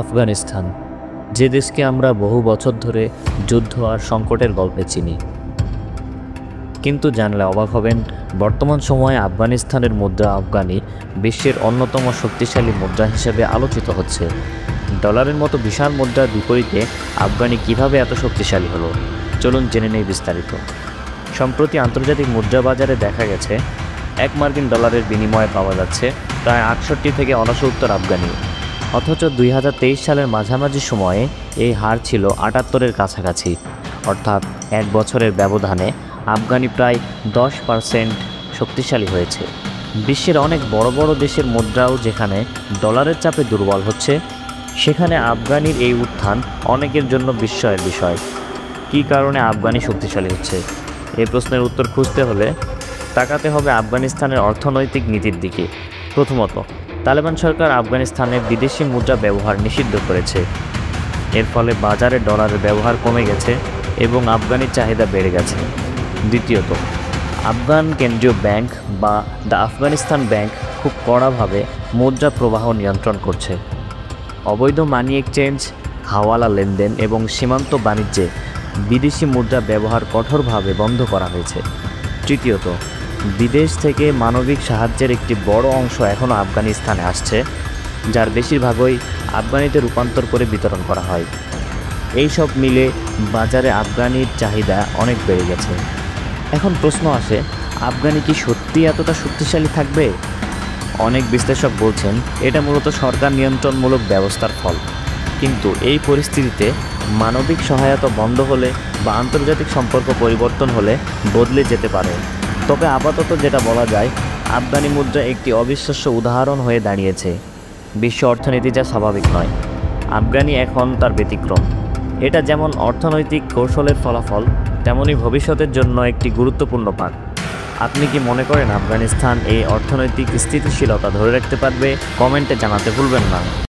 আফগানিস্তান, যে দেশকে আমরা বহু বছর ধরে যুদ্ধ আর সংকটের গল্পে চিনি। কিন্তু জানলে অবাক হবেন, বর্তমান সময়ে আফগানিস্তানের মুদ্রা আফগানি বিশ্বের অন্যতম শক্তিশালী মুদ্রা হিসেবে আলোচিত হচ্ছে। ডলারের মতো বিশাল মুদ্রার বিপরীতে আফগানি কিভাবে এত শক্তিশালী হলো, চলুন জেনে নেই বিস্তারিত। সম্প্রতি আন্তর্জাতিক মুদ্রা বাজারে দেখা গেছে, $1 মার্কিন বিনিময়ে পাওয়া যাচ্ছে প্রায় 68 থেকে 69 আফগানি। অথচ 2023 সালের মাঝামাঝি সময়ে এই হার ছিল 78-এর কাছাকাছি। অর্থাৎ 1 বছরের ব্যবধানে আফগানি প্রায় 10% শক্তিশালী হয়েছে। বিশ্বের অনেক বড় বড় দেশের মুদ্রাও যেখানে ডলারের চাপে দুর্বল হচ্ছে, সেখানে আফগানির এই উত্থান অনেকের জন্য বিস্ময়ের বিষয়। কী কারণে আফগানি শক্তিশালী হচ্ছে, এই প্রশ্নের উত্তর খুঁজতে হলে তাকাতে হবে আফগানিস্তানের অর্থনৈতিক নীতির দিকে। প্রথমত, তালেবান সরকার আফগানিস্তানে বিদেশি মুদ্রা ব্যবহার নিষিদ্ধ করেছে। এর ফলে বাজারে ডলারের ব্যবহার কমে গেছে এবং আফগানির চাহিদা বেড়ে গেছে। দ্বিতীয়ত, আফগান কেন্দ্রীয় ব্যাংক বা দ্য আফগানিস্তান ব্যাংক খুব কড়াভাবে মুদ্রা প্রবাহ নিয়ন্ত্রণ করছে। অবৈধ মানি এক্সচেঞ্জ, হাওয়ালা লেনদেন এবং সীমান্ত বাণিজ্যে বিদেশি মুদ্রা ব্যবহার কঠোরভাবে বন্ধ করা হয়েছে। তৃতীয়ত, বিদেশ থেকে মানবিক সাহায্যের একটি বড় অংশ এখনও আফগানিস্তানে আসছে, যার বেশিরভাগই আফগানিতে রূপান্তর করে বিতরণ করা হয়। এই সব মিলে বাজারে আফগানির চাহিদা অনেক বেড়ে গেছে। এখন প্রশ্ন আসে, আফগানি কি সত্যি এতটা শক্তিশালী থাকবে? অনেক বিশ্লেষক বলছেন এটা মূলত সরকার নিয়ন্ত্রণমূলক ব্যবস্থার ফল। কিন্তু এই পরিস্থিতিতে মানবিক সহায়তা বন্ধ হলে বা আন্তর্জাতিক সম্পর্ক পরিবর্তন হলে বদলে যেতে পারে। তবে আপাতত যেটা বলা যায়, আফগানি মুদ্রা একটি অবিশ্বাস্য উদাহরণ হয়ে দাঁড়িয়েছে। বিশ্ব অর্থনীতি যা স্বাভাবিক নয়, আফগানি এখন তার ব্যতিক্রম। এটা যেমন অর্থনৈতিক কৌশলের ফলাফল, তেমনি ভবিষ্যতের জন্য একটি গুরুত্বপূর্ণ পাঠ। আপনি কি মনে করেন আফগানিস্তান এই অর্থনৈতিক স্থিতিশীলতা ধরে রাখতে পারবে? কমেন্টে জানাতে ভুলবেন না।